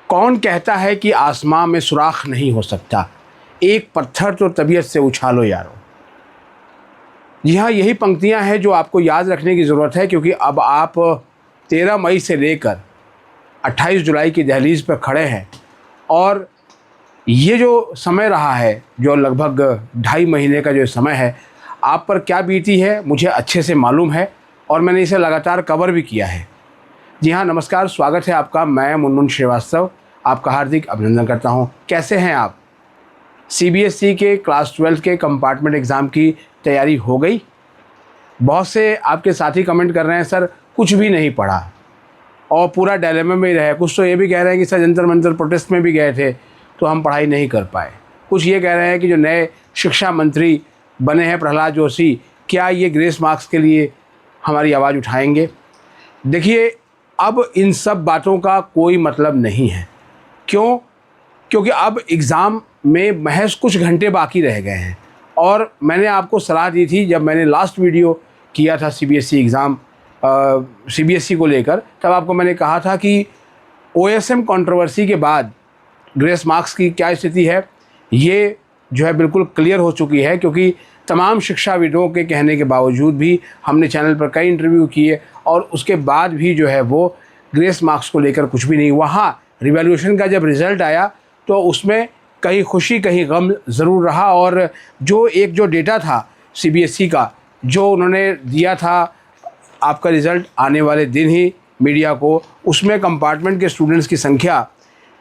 कौन कहता है कि आसमां में सुराख नहीं हो सकता, एक पत्थर तो तबीयत से उछालो यारो। जी हाँ, यही पंक्तियां हैं जो आपको याद रखने की ज़रूरत है, क्योंकि अब आप 13 मई से लेकर 28 जुलाई की दहलीज़ पर खड़े हैं और ये जो समय रहा है, जो लगभग 2.5 महीने का जो समय है, आप पर क्या बीती है मुझे अच्छे से मालूम है और मैंने इसे लगातार कवर भी किया है। जी हाँ, नमस्कार, स्वागत है आपका। मैं मुनमुन श्रीवास्तव आपका हार्दिक अभिनंदन करता हूँ। कैसे हैं आप? CBSE के क्लास 12 के कंपार्टमेंट एग्ज़ाम की तैयारी हो गई? बहुत से आपके साथी कमेंट कर रहे हैं सर कुछ भी नहीं पढ़ा और पूरा डायलेमा में ही रहे। कुछ तो ये भी कह रहे हैं कि सर जंतर मंतर प्रोटेस्ट में भी गए थे तो हम पढ़ाई नहीं कर पाए। कुछ ये कह रहे हैं कि जो नए शिक्षा मंत्री बने हैं प्रहलाद जोशी, क्या ये ग्रेस मार्क्स के लिए हमारी आवाज़ उठाएंगे? देखिए, अब इन सब बातों का कोई मतलब नहीं है। क्यों? क्योंकि अब एग्ज़ाम में महज कुछ घंटे बाकी रह गए हैं और मैंने आपको सलाह दी थी जब मैंने लास्ट वीडियो किया था CBSE एग्ज़ाम CBSE को लेकर, तब आपको मैंने कहा था कि OSM कंट्रोवर्सी के बाद ग्रेस मार्क्स की क्या स्थिति है ये जो है बिल्कुल क्लियर हो चुकी है, क्योंकि तमाम शिक्षाविदों के कहने के बावजूद भी हमने चैनल पर कई इंटरव्यू किए और उसके बाद भी जो है वो ग्रेस मार्क्स को लेकर कुछ भी नहीं हुआ। हाँ, रिवैल्यूएशन का जब रिज़ल्ट आया तो उसमें कहीं खुशी कहीं गम ज़रूर रहा और जो डेटा था CBSE का जो उन्होंने दिया था आपका रिज़ल्ट आने वाले दिन ही मीडिया को, उसमें कंपार्टमेंट के स्टूडेंट्स की संख्या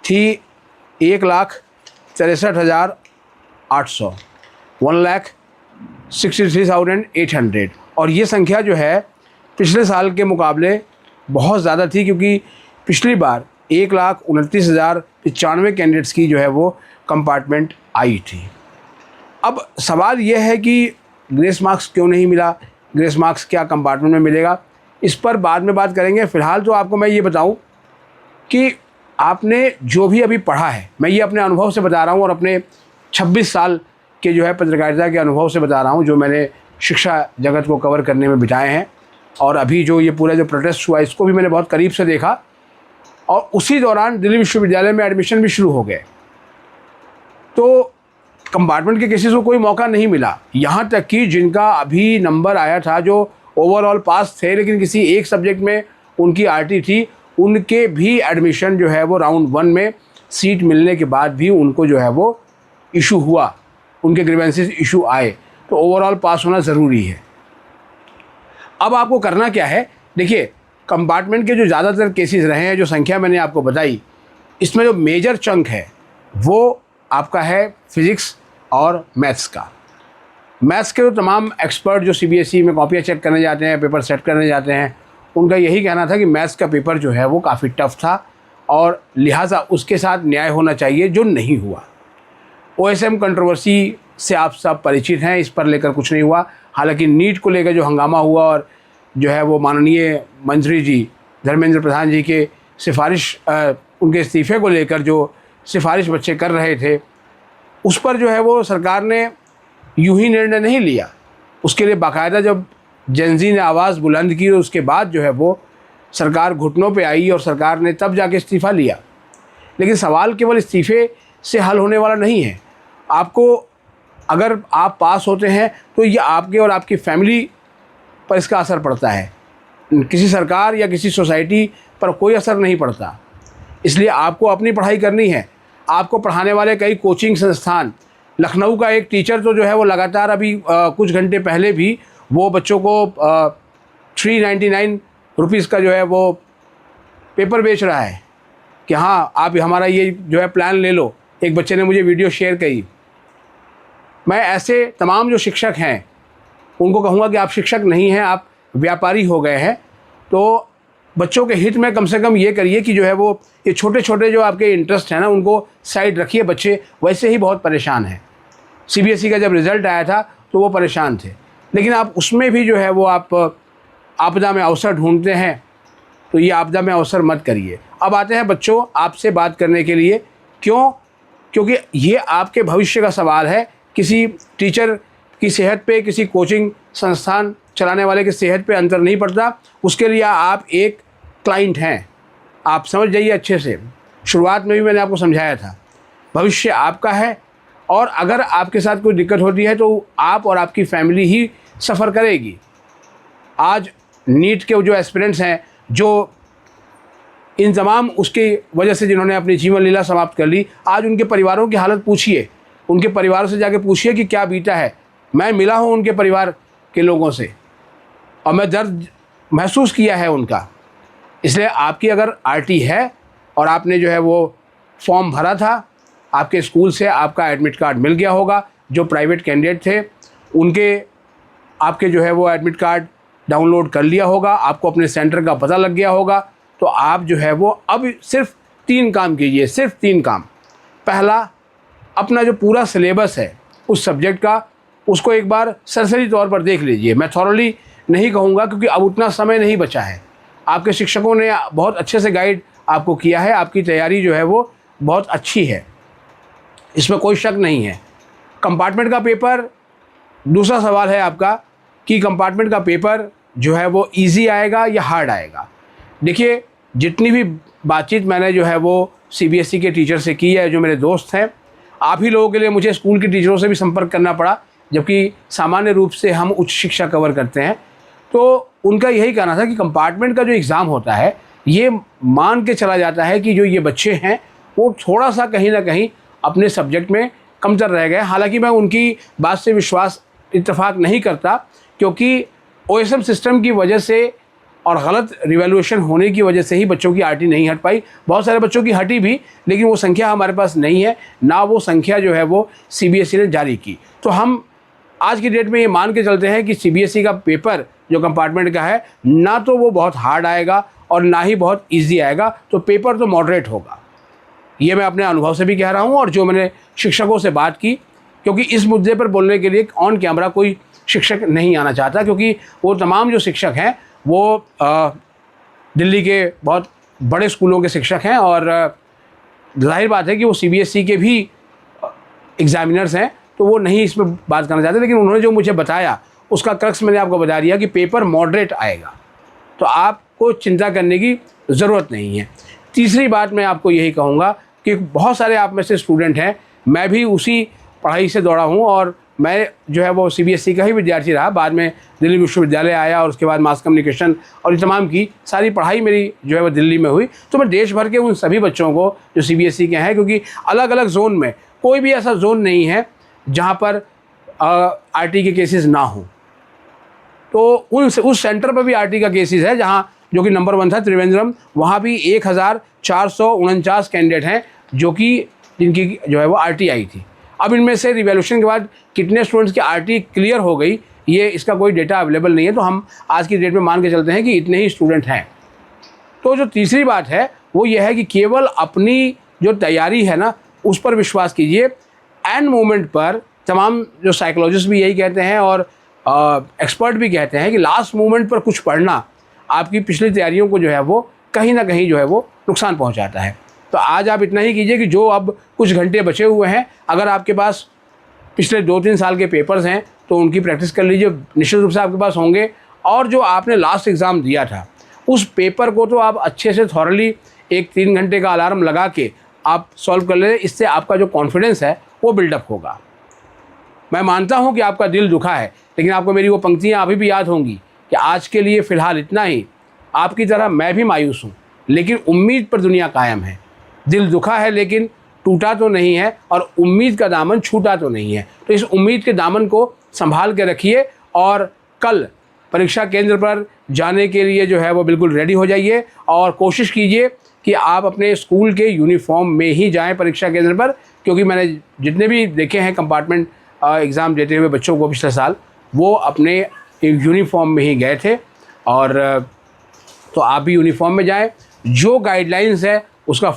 थी 1,63,800 1,63,800 और ये संख्या जो है पिछले साल के मुकाबले बहुत ज़्यादा थी, क्योंकि पिछली बार 1,29,095 कैंडिडेट्स की जो है वो कंपार्टमेंट आई थी। अब सवाल ये है कि ग्रेस मार्क्स क्यों नहीं मिला, ग्रेस मार्क्स क्या कंपार्टमेंट में मिलेगा, इस पर बाद में बात करेंगे। फ़िलहाल तो आपको मैं ये बताऊं कि आपने जो भी अभी पढ़ा है, मैं ये अपने अनुभव से बता रहा हूँ और अपने 26 साल के जो है पत्रकारिता के अनुभव से बता रहा हूँ, जो मैंने शिक्षा जगत को कवर करने में बिताए हैं। और अभी जो ये पूरा जो प्रोटेस्ट हुआ इसको भी मैंने बहुत करीब से देखा और उसी दौरान दिल्ली विश्वविद्यालय में एडमिशन भी शुरू हो गए तो कंपार्टमेंट के केसेस को कोई मौका नहीं मिला। यहाँ तक कि जिनका अभी नंबर आया था, जो ओवरऑल पास थे लेकिन किसी एक सब्जेक्ट में उनकी RT थी, उनके भी एडमिशन जो है वो राउंड 1 में सीट मिलने के बाद भी उनको जो है वो इशू हुआ, उनके ग्रीवेंसेस इशू आए। तो ओवरऑल पास होना ज़रूरी है। अब आपको करना क्या है? देखिए, कंपार्टमेंट के जो ज़्यादातर केसेस रहे हैं, जो संख्या मैंने आपको बताई, इसमें जो मेजर चंक है वो आपका है फिज़िक्स और मैथ्स का। मैथ्स के तो तमाम एक्सपर्ट जो CBSE में कॉपियाँ चेक करने जाते हैं, पेपर सेट करने जाते हैं, उनका यही कहना था कि मैथ्स का पेपर जो है वो काफ़ी टफ था और लिहाजा उसके साथ न्याय होना चाहिए, जो नहीं हुआ। OSM कंट्रोवर्सी से आप सब परिचित हैं, इस पर लेकर कुछ नहीं हुआ। हालांकि नीट को लेकर जो हंगामा हुआ और जो है वो माननीय मंत्री जी धर्मेंद्र प्रधान जी के सिफारिश उनके इस्तीफ़े को लेकर जो सिफारिश बच्चे कर रहे थे, उस पर जो है वो सरकार ने यूं ही निर्णय नहीं लिया। उसके लिए बाकायदा जब जेनज़ी ने आवाज़ बुलंद की और उसके बाद जो है वो सरकार घुटनों पे आई और सरकार ने तब जाके इस्तीफ़ा लिया। लेकिन सवाल केवल इस्तीफ़े से हल होने वाला नहीं है। आपको, अगर आप पास होते हैं तो ये आपके और आपकी फैमिली पर इसका असर पड़ता है, किसी सरकार या किसी सोसाइटी पर कोई असर नहीं पड़ता। इसलिए आपको अपनी पढ़ाई करनी है। आपको पढ़ाने वाले कई कोचिंग संस्थान, लखनऊ का एक टीचर तो जो है वो लगातार अभी कुछ घंटे पहले भी वो बच्चों को 399 रुपीज़ का जो है वो पेपर बेच रहा है कि हाँ आप हमारा ये जो है प्लान ले लो। एक बच्चे ने मुझे वीडियो शेयर की। मैं ऐसे तमाम जो शिक्षक हैं उनको कहूँगा कि आप शिक्षक नहीं हैं, आप व्यापारी हो गए हैं। तो बच्चों के हित में कम से कम ये करिए कि जो है वो ये छोटे छोटे जो आपके इंटरेस्ट हैं ना, उनको साइड रखिए। बच्चे वैसे ही बहुत परेशान हैं। CBSE का जब रिज़ल्ट आया था तो वो परेशान थे, लेकिन आप उसमें भी जो है वो आप आपदा में अवसर ढूंढते हैं, तो ये आपदा में अवसर मत करिए। अब आते हैं बच्चों आपसे बात करने के लिए। क्यों? क्योंकि ये आपके भविष्य का सवाल है। किसी टीचर की सेहत पे, किसी कोचिंग संस्थान चलाने वाले की सेहत पे अंतर नहीं पड़ता। उसके लिए आप एक क्लाइंट हैं, आप समझ जाइए अच्छे से। शुरुआत में भी मैंने आपको समझाया था, भविष्य आपका है और अगर आपके साथ कोई दिक्कत होती है तो आप और आपकी फैमिली ही सफ़र करेगी। आज नीट के जो एस्पिरेंट्स हैं, जो इन तमाम उसकी वजह से जिन्होंने अपनी जीवन लीला समाप्त कर ली, आज उनके परिवारों की हालत पूछिए, उनके परिवारों से जाके पूछिए कि क्या बीता है। मैं मिला हूँ उनके परिवार के लोगों से और मैं दर्द महसूस किया है उनका। इसलिए आपकी अगर आरटी है और आपने जो है वो फॉर्म भरा था, आपके स्कूल से आपका एडमिट कार्ड मिल गया होगा, जो प्राइवेट कैंडिडेट थे उनके आपके जो है वो एडमिट कार्ड डाउनलोड कर लिया होगा, आपको अपने सेंटर का पता लग गया होगा, तो आप जो है वो अब सिर्फ 3 काम कीजिए, सिर्फ 3 काम। पहला, अपना जो पूरा सिलेबस है उस सब्जेक्ट का, उसको एक बार सरसरी तौर पर देख लीजिए। मैं थॉरली नहीं कहूँगा क्योंकि अब उतना समय नहीं बचा है। आपके शिक्षकों ने बहुत अच्छे से गाइड आपको किया है, आपकी तैयारी जो है वो बहुत अच्छी है, इसमें कोई शक नहीं है। कंपार्टमेंट का पेपर, दूसरा सवाल है आपका कि कंपार्टमेंट का पेपर जो है वो इजी आएगा या हार्ड आएगा। देखिए, जितनी भी बातचीत मैंने जो है वो सीबीएसई के टीचर से की है, जो मेरे दोस्त हैं, आप ही लोगों के लिए मुझे स्कूल के टीचरों से भी संपर्क करना पड़ा, जबकि सामान्य रूप से हम उच्च शिक्षा कवर करते हैं, तो उनका यही कहना था कि कंपार्टमेंट का जो एग्ज़ाम होता है, ये मान के चला जाता है कि जो ये बच्चे हैं वो थोड़ा सा कहीं ना कहीं अपने सब्जेक्ट में कमतर रह गए। हालांकि मैं उनकी बात से विश्वास इत्तेफाक नहीं करता, क्योंकि ओएसएम सिस्टम की वजह से और गलत रिवैल्यूएशन होने की वजह से ही बच्चों की आरटी नहीं हट पाई। बहुत सारे बच्चों की हटी भी, लेकिन वो संख्या हमारे पास नहीं है, ना वो संख्या जो है वो सीबीएसई ने जारी की। तो हम आज की डेट में ये मान के चलते हैं कि सीबीएसई का पेपर जो कंपार्टमेंट का है, ना तो वो बहुत हार्ड आएगा और ना ही बहुत ईजी आएगा, तो पेपर तो मॉडरेट होगा। ये मैं अपने अनुभव से भी कह रहा हूँ और जो मैंने शिक्षकों से बात की, क्योंकि इस मुद्दे पर बोलने के लिए ऑन कैमरा कोई शिक्षक नहीं आना चाहता, क्योंकि वो तमाम जो शिक्षक हैं वो दिल्ली के बहुत बड़े स्कूलों के शिक्षक हैं और जाहिर बात है कि वो सीबीएसई के भी एग्जामिनर्स हैं, तो वो नहीं इसमें बात करना चाहते। लेकिन उन्होंने जो मुझे बताया उसका क्रक्स मैंने आपको बता दिया कि पेपर मॉडरेट आएगा, तो आपको चिंता करने की ज़रूरत नहीं है। तीसरी बात मैं आपको यही कहूँगा कि बहुत सारे आप में से स्टूडेंट हैं, मैं भी उसी पढ़ाई से दौड़ा हूँ और मैं जो है वो सीबीएसई का ही विद्यार्थी रहा, बाद में दिल्ली विश्वविद्यालय आया और उसके बाद मास कम्युनिकेशन और ये तमाम की सारी पढ़ाई मेरी जो है वो दिल्ली में हुई। तो मैं देश भर के उन सभी बच्चों को जो सीबीएसई के हैं, क्योंकि अलग अलग जोन में कोई भी ऐसा जोन नहीं है जहाँ पर आरटी के केसेस ना हों, तो उस सेंटर पर भी आरटी का केसेस है, जहाँ जो कि नंबर 1 था त्रिवेंद्रम, वहाँ भी 1449 कैंडिडेट हैं जो कि जिनकी जो है वो आरटी आई थी। अब इनमें से रिवैल्यूएशन के बाद कितने स्टूडेंट्स की आरटी क्लियर हो गई, ये इसका कोई डेटा अवेलेबल नहीं है, तो हम आज की डेट में मान के चलते हैं कि इतने ही स्टूडेंट हैं। तो जो तीसरी बात है वो ये है कि केवल अपनी जो तैयारी है ना, उस पर विश्वास कीजिए। एंड मोमेंट पर तमाम जो साइकोलॉजिस्ट भी यही कहते हैं और एक्सपर्ट भी कहते हैं कि लास्ट मोमेंट पर कुछ पढ़ना आपकी पिछली तैयारियों को जो है वो कहीं ना कहीं जो है वो नुकसान पहुंचाता है। तो आज आप इतना ही कीजिए कि जो अब कुछ घंटे बचे हुए हैं, अगर आपके पास पिछले 2-3 साल के पेपर्स हैं तो उनकी प्रैक्टिस कर लीजिए, निश्चित रूप से आपके पास होंगे। और जो आपने लास्ट एग्ज़ाम दिया था उस पेपर को तो आप अच्छे से थॉरली 1-3 घंटे का अलार्म लगा के आप सॉल्व कर लें, इससे आपका जो कॉन्फिडेंस है वो बिल्डअप होगा। मैं मानता हूँ कि आपका दिल दुखा है, लेकिन आपको मेरी वो पंक्तियाँ अभी भी याद होंगी कि आज के लिए फ़िलहाल इतना ही। आपकी तरह मैं भी मायूस हूँ, लेकिन उम्मीद पर दुनिया कायम है। दिल दुखा है लेकिन टूटा तो नहीं है, और उम्मीद का दामन छूटा तो नहीं है। तो इस उम्मीद के दामन को संभाल के रखिए और कल परीक्षा केंद्र पर जाने के लिए जो है वो बिल्कुल रेडी हो जाइए और कोशिश कीजिए कि आप अपने स्कूल के यूनिफॉर्म में ही जाएं परीक्षा केंद्र पर, क्योंकि मैंने जितने भी देखे हैं कंपार्टमेंट एग्ज़ाम देते हुए बच्चों को पिछले साल, वो अपने यूनिफॉर्म में ही गए थे। और तो आप भी यूनिफॉर्म में जाएं, जो गाइडलाइंस है उसका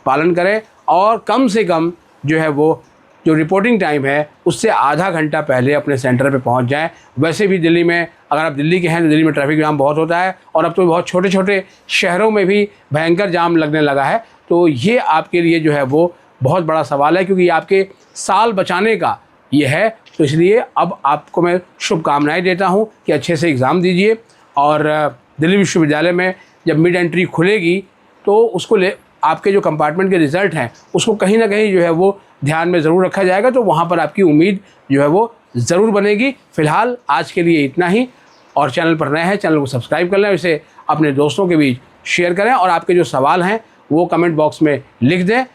पालन करें और कम से कम जो है वो जो रिपोर्टिंग टाइम है उससे आधा घंटा पहले अपने सेंटर पे पहुंच जाएं। वैसे भी दिल्ली में, अगर आप दिल्ली के हैं तो दिल्ली में ट्रैफिक जाम बहुत होता है और अब तो बहुत छोटे छोटे शहरों में भी भयंकर जाम लगने लगा है। तो ये आपके लिए जो है वो बहुत बड़ा सवाल है, क्योंकि आपके साल बचाने का ये है। तो इसलिए अब आपको मैं शुभकामनाएँ देता हूँ कि अच्छे से एग्ज़ाम दीजिए और दिल्ली विश्वविद्यालय में जब मिड एंट्री खुलेगी तो उसको आपके जो कंपार्टमेंट के रिज़ल्ट हैं उसको कहीं ना कहीं जो है वो ध्यान में ज़रूर रखा जाएगा, तो वहाँ पर आपकी उम्मीद जो है वो ज़रूर बनेगी। फ़िलहाल आज के लिए इतना ही, और चैनल पर नए हैं चैनल को सब्सक्राइब कर लें, इसे अपने दोस्तों के बीच शेयर करें, और आपके जो सवाल हैं वो कमेंट बॉक्स में लिख दें।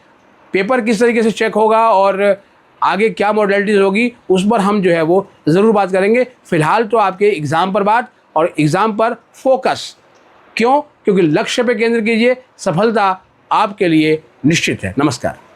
पेपर किस तरीके से चेक होगा और आगे क्या मॉडलिटीज़ होगी उस पर हम जो है वो ज़रूर बात करेंगे। फ़िलहाल तो आपके एग्ज़ाम पर बात, और एग्ज़ाम पर फोकस। क्यों? क्योंकि लक्ष्य पे केंद्र कीजिए, सफलता आपके लिए निश्चित है। नमस्कार।